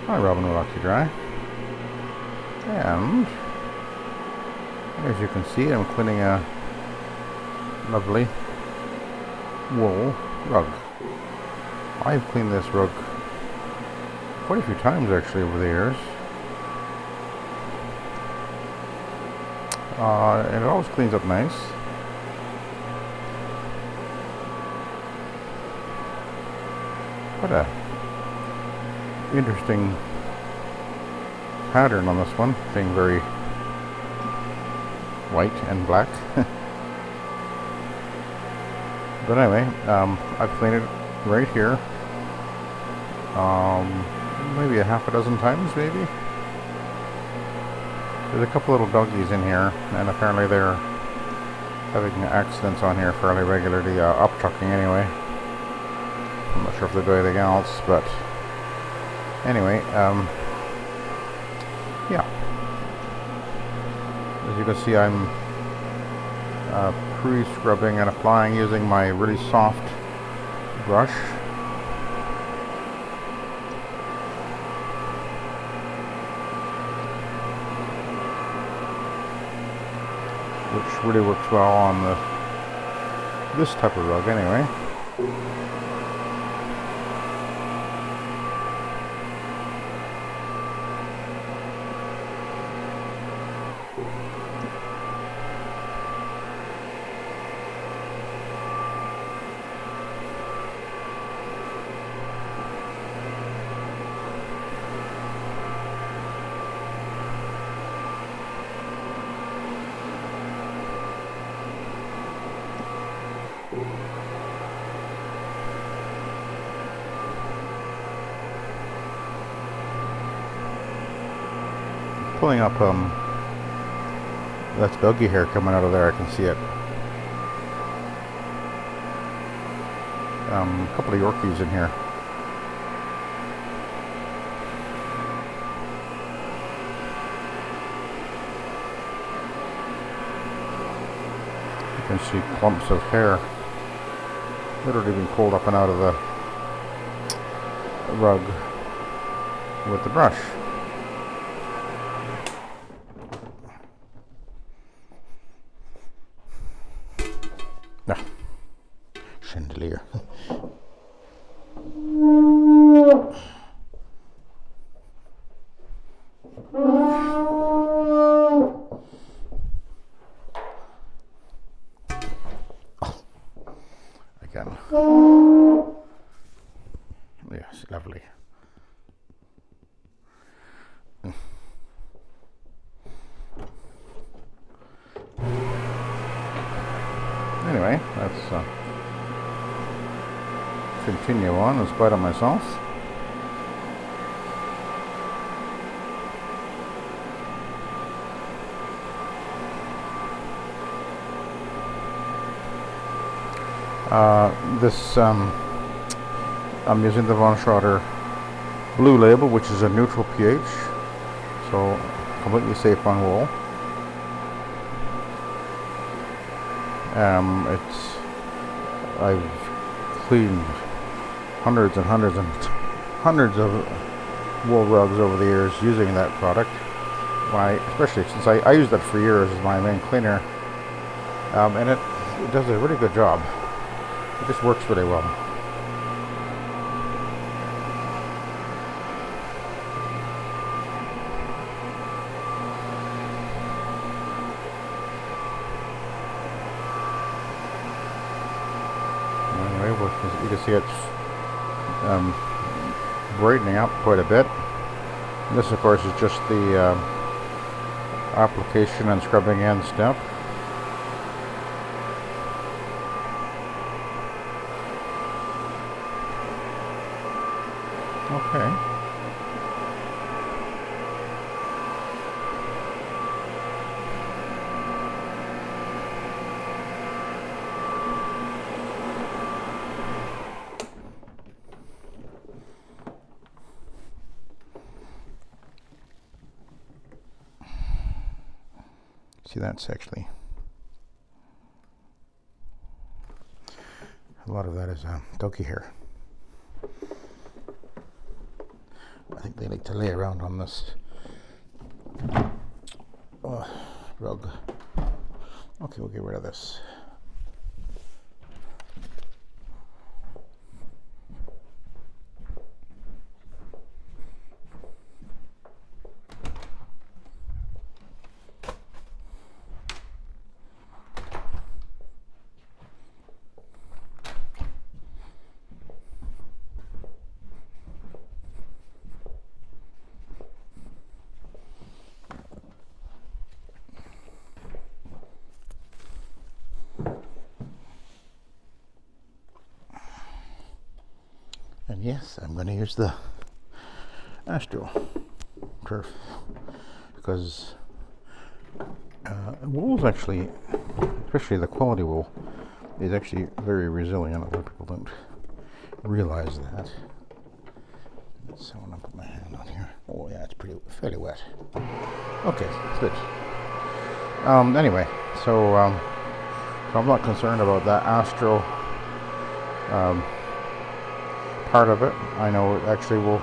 Hi, Robin with Oxy-Dry. And as you can see, I'm cleaning a lovely wool rug. I've cleaned this rug quite a few times actually over the years. And it always cleans up nice. What a interesting pattern on this one, being very white and black. But anyway, I've cleaned it right here maybe a half a dozen times, maybe. There's a couple little doggies in here, and apparently they're having accidents on here fairly regularly, upchucking anyway. I'm not sure if they do anything else, but anyway, yeah. As you can see, I'm pre-scrubbing and applying using my really soft brush. Which really works well on this type of rug anyway. Pulling up, that's doggy hair coming out of there, I can see it. A couple of Yorkies in here. You can see clumps of hair literally being pulled up and out of the rug with the brush. No. Chandelier. Again. Yes, lovely. Anyway, let's continue on in spite of myself. I'm using the Von Schroeder Blue Label, which is a neutral pH, so completely safe on wool. I've cleaned hundreds and hundreds and hundreds of wool rugs over the years using that product. Especially since I used that for years as my main cleaner, and it does a really good job. It just works really well. Anyway, you can see it's brightening up quite a bit. And this, of course, is just the application and scrubbing end step. Okay. See, that's actually a lot of that is doggy hair. think they like to lay around on this rug. Okay, we'll get rid of this. And yes, I'm going to use the Astro turf because wool is actually, especially the quality wool, is actually very resilient. A lot of people don't realize that. So I'm going to put my hand on here. Oh yeah, it's fairly wet. Okay, good. Anyway, so I'm not concerned about that Astro part of it. I know it actually will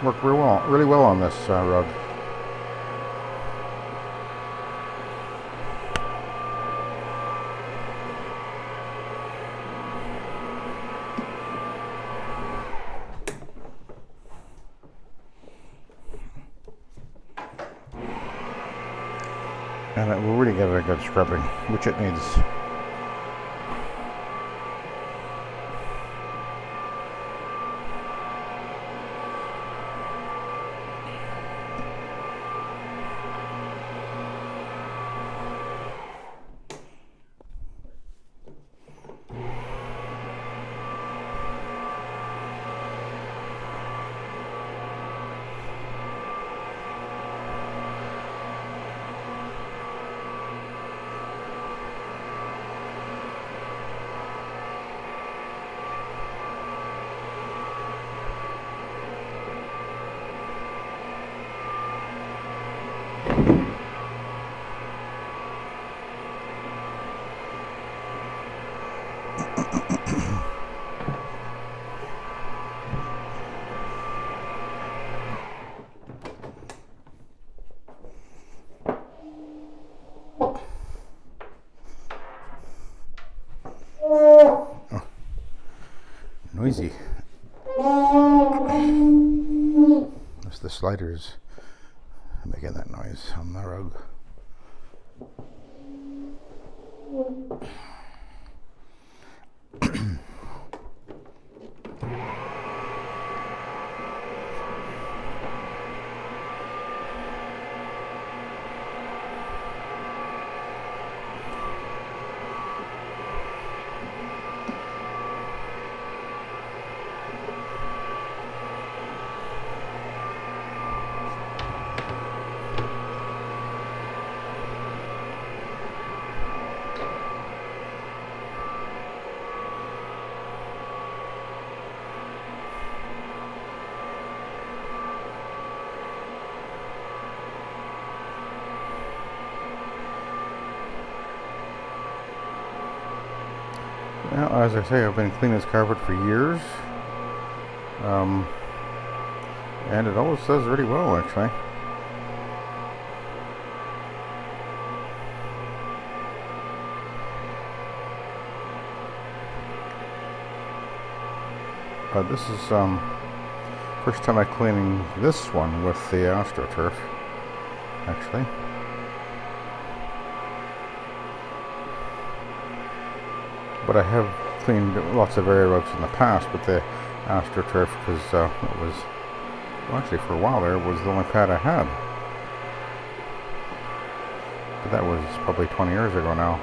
work really well on this rug. And it will really give it a good scrubbing, which it needs. Noisy. That's the sliders making that noise on the rug. Well, as I say, I've been cleaning this carpet for years, and it always does really well, actually. This is first time I'm cleaning this one with the Astro turf, actually. But I have cleaned lots of area rugs in the past with the Astro turf because it was, well, actually for a while there, it was the only pad I had. But that was probably 20 years ago now.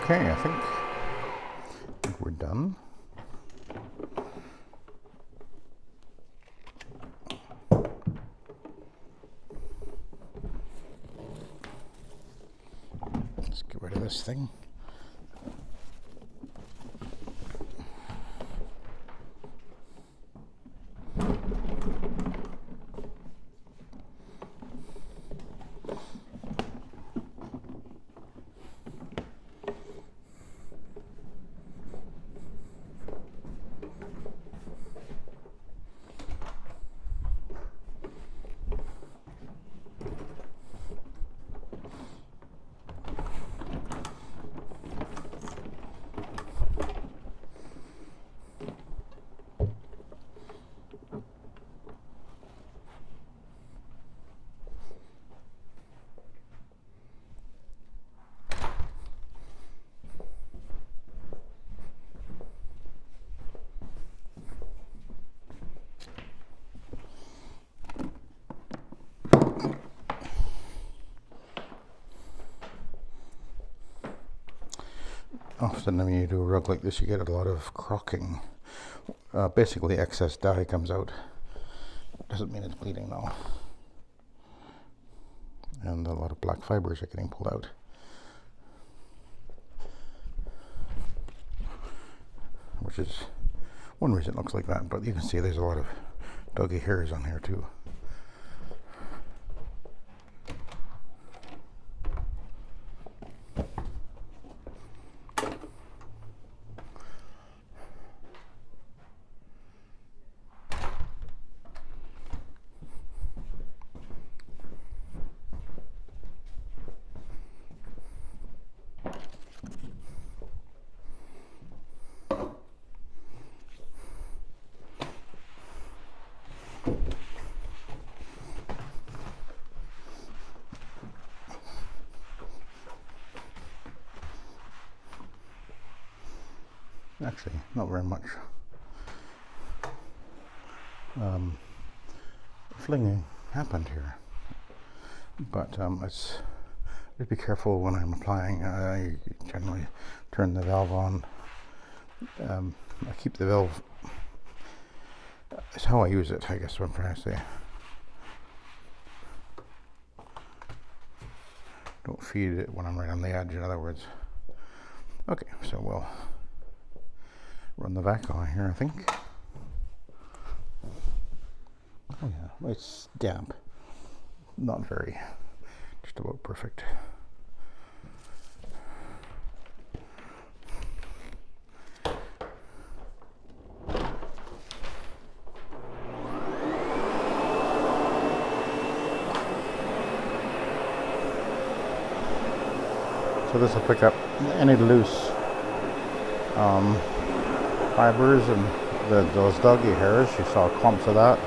Okay, I think we're done. Let's get rid of this thing. Often when you do a rug like this, you get a lot of crocking. Basically, excess dye comes out. Doesn't mean it's bleeding though. And a lot of black fibers are getting pulled out. Which is one reason it looks like that, but you can see there's a lot of doggy hairs on here too. Actually, not very much flinging happened here, but just be careful when I'm applying. I generally turn the valve on. I keep the valve. It's how I use it, I guess what I'm trying to say. Don't feed it when I'm right on the edge, in other words. Okay, so we'll run the vac on here, I think. Oh yeah, it's damp. Not very, just about perfect. So this will pick up any loose fibers and those doggy hairs. You saw clumps of that.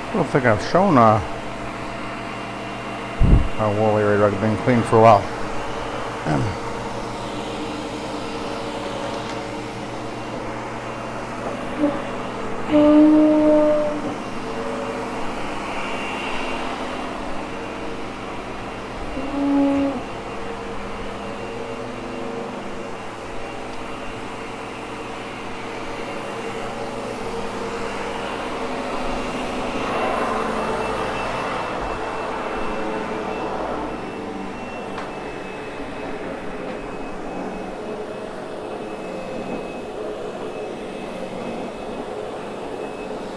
I don't think I've shown a wool area rug being cleaned for a while.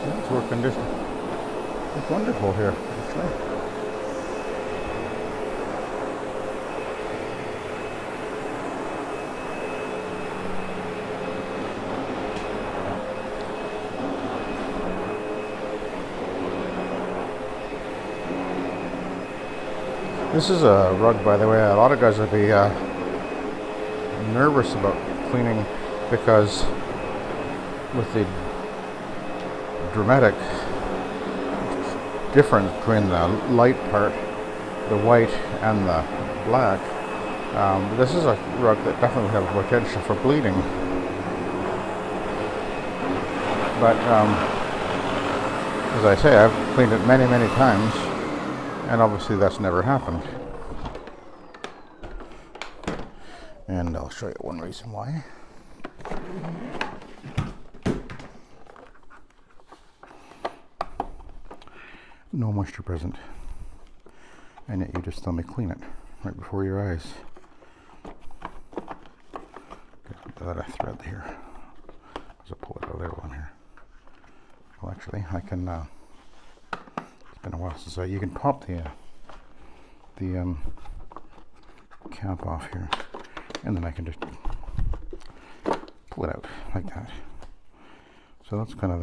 It's work condition. It's wonderful here, actually. This is a rug, by the way. A lot of guys would be nervous about cleaning because with the dramatic difference between the light part, the white, and the black, this is a rug that definitely has potential for bleeding. But as I say, I've cleaned it many, many times, and obviously that's never happened. And I'll show you one reason why. No moisture present, and yet you just tell me clean it right before your eyes. Got a thread here. I'll pull it out of there one here. Well, actually, I can. It's been a while since you can pop the cap off here, and then I can just pull it out like that. So that's kind of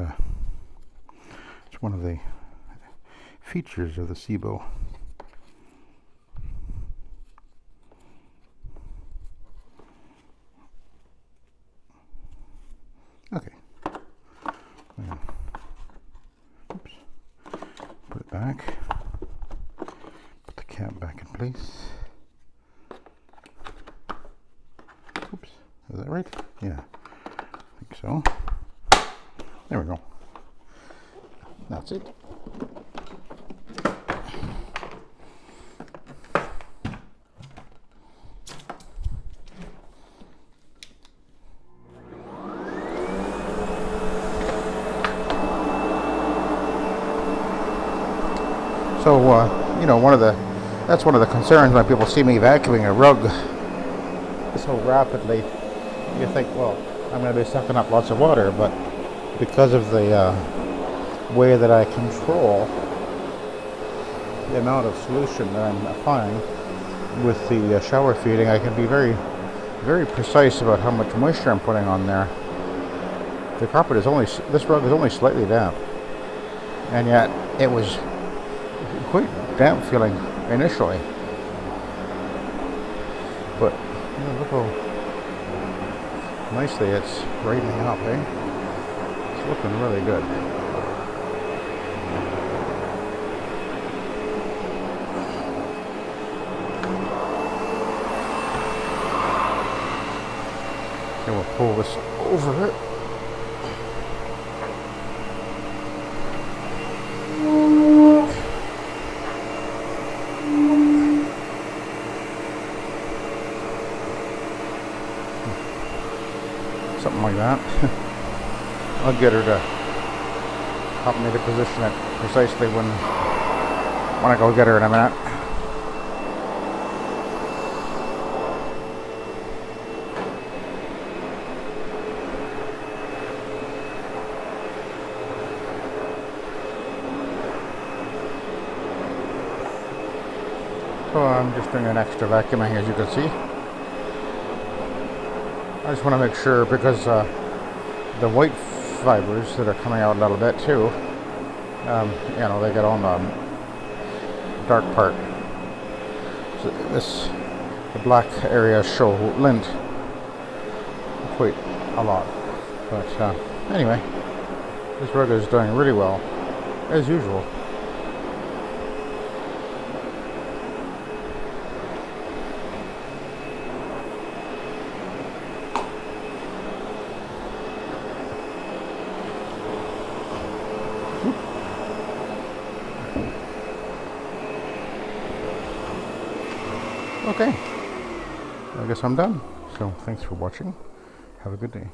it's one of the features of the Sebo. Okay. Oops. Put it back. Put the cap back in place. Oops. Is that right? Yeah. I think so. There we go. That's it. So, you know, that's one of the concerns when people see me vacuuming a rug so rapidly. You think, well, I'm going to be sucking up lots of water, but because of the way that I control the amount of solution that I'm applying with the shower feeding, I can be very, very precise about how much moisture I'm putting on there. The carpet is this rug is only slightly damp, and yet it was quite damp feeling initially, but you know, look how nicely it's brightening up, eh? It's looking really good. Okay, we'll pull this over it. Something like that. I'll get her to help me to position it precisely when I go get her in a minute. So I'm just doing an extra vacuuming, as you can see. I just want to make sure, because the white fibers that are coming out a little bit too, you know, they get on the dark part. So the black areas show lint quite a lot. But anyway, this rug is doing really well, as usual. Okay, I guess I'm done. So thanks for watching. Have a good day.